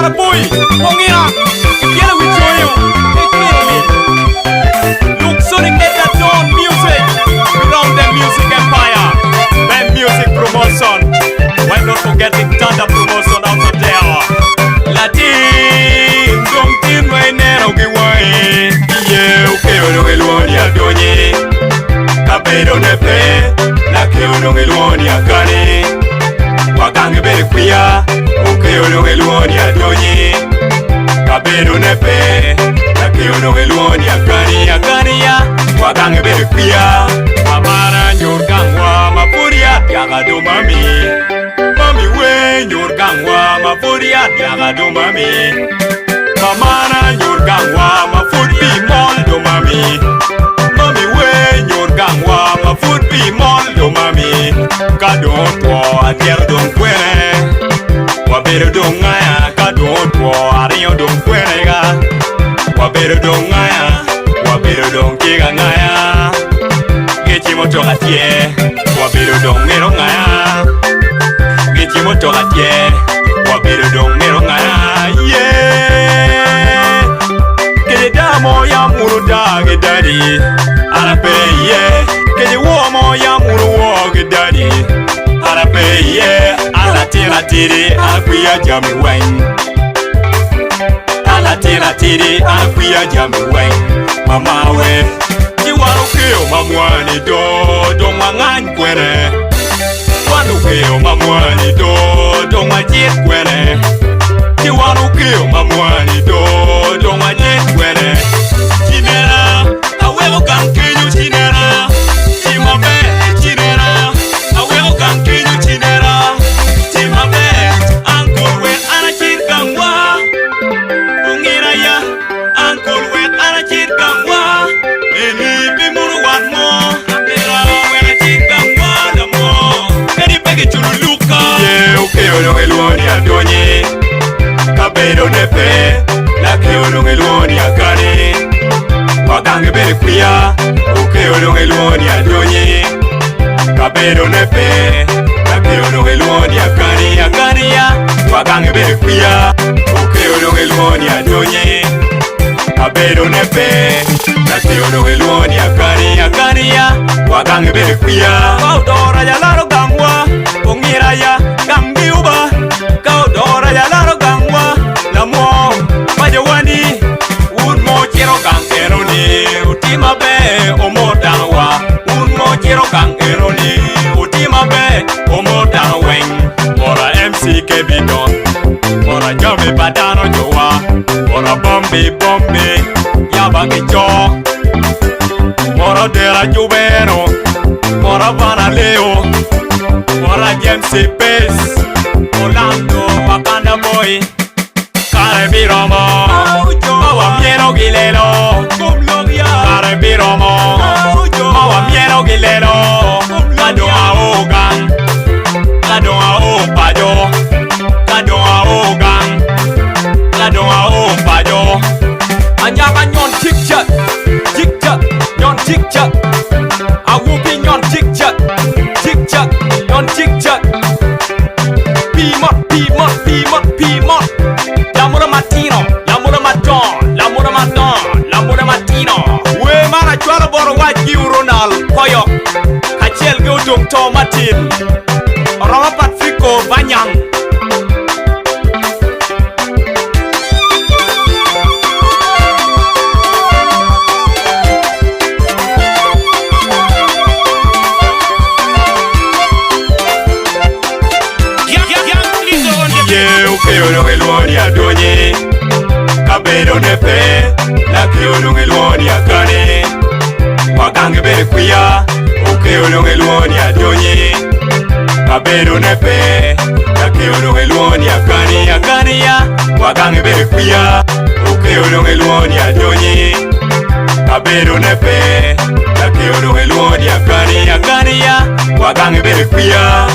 boy, Pongira, together with you, Akani Luksonic Ned, dadon music, around the music empire, when music promotion, why not forgetting Tanda promotion out there, Latin, don't team my nero giveaway, yeah, okay, Ilwani Adoni, Cabedo Nepe, Lakio Ilwani Akani, Wakangi Berquia, okay, Ilwani Adoni, Cabedo Nepe, Lakio Ilwani Akani, Akania, Wakangi Berquia, Amara, Yorgangwa, Mapuria, Yagado Mami, Mami Wen, Yorgangwa, Mapuria, Yagado Mami, Mamana, Yorgangwa, Mafuti, Moldo Mami, Mami Wen, Yorgangwa, Mafuti, Moldo Mami, Kadon to Adier Don Quene, Wabero Dongaya, Kadon to Ario Don Quenega, Wabero Dongaya, Wabero Don Kigangaya, Getimoto Atie, Wabero Don Merongaya, Getimoto Atie, Wabero Don Merongaya, yeah. Kedamo ya muru dagi daddy, Arape yeah. Kedi womo ya muru wogi daddy, Arape yeah. Alatira tiri, akuya jami wine. Alatira tiri, akuya jami wine. Mama we, jiwaru keo mamwani do mangan kwene. Wanu keo mamwani do majit kwene. Jiwaru keo mamwani do majit kwene. Chinera, awego kankinyu chinera. Chimabe, chinera, awego kankinyu chinera. Chimabe, uncle we anachit kangwa. Ungira ya, uncle we anachit kangwa. Eli bimuru wanmo, amira we anachit kangwa damo. Kedi pegi chululuka. Yeah, okay, Ilwani Adoni. Cabedo Nepe, Lakio Ilwani Akani, Wakangi Berquia, okay, Ilwani Adoni. Cabedo Nepe, Lakio Ilwani Akani, Akania, Wakangi Berquia, okay, Ilwani Adoni. Cabedo Nepe, Lakio Ilwani Akani, Akania, Wakangi Berquia. Kaudora ya laro gangwa, Pongira ya gambiuba, Kaudora ya laro gangwa, Lamo, Majawani, Udmo Chiro Gangeroni, Utima Be, Omotanwa, Udmo Chiro Gangeroni, Utima Be, Omotanweng, Ora MC Kebidon, Ora Jomi Badano Joa, Ora Bombi, Yabaki Jo, Ora Dera Jubero, Ora Vanaleo, Ora James Pace, Orlando, Wakanda Boy, Kare Romo, Mawa Mieno Gilelo, Kare Romo, Mawa Mieno Gilelo, Kado Aogan, Kado Aopajo, Kado Aogan, Kado Aopajo. Anyaka nyon chikchat, nyon chikchat. Awupi nyon chikchat, nyon chikchat. Pimot. Lamura matino, lamura matino. We mana chwala boro waji Ronald koyo. Kachel gyudum to matin. Roma Patrico Banyang. Ilwani Adoni, Cabedo Nepe, Lakio Ilwani Akani, Wakangi Berquia, okay, Ilwani Adoni, Cabedo Nepe, Lakio Ilwani Akani, Akania, Wakangi Berquia, okay, Ilwani Adoni, Cabedo Nepe, Lakio Ilwani Akani, Akania, Wakangi Berquia.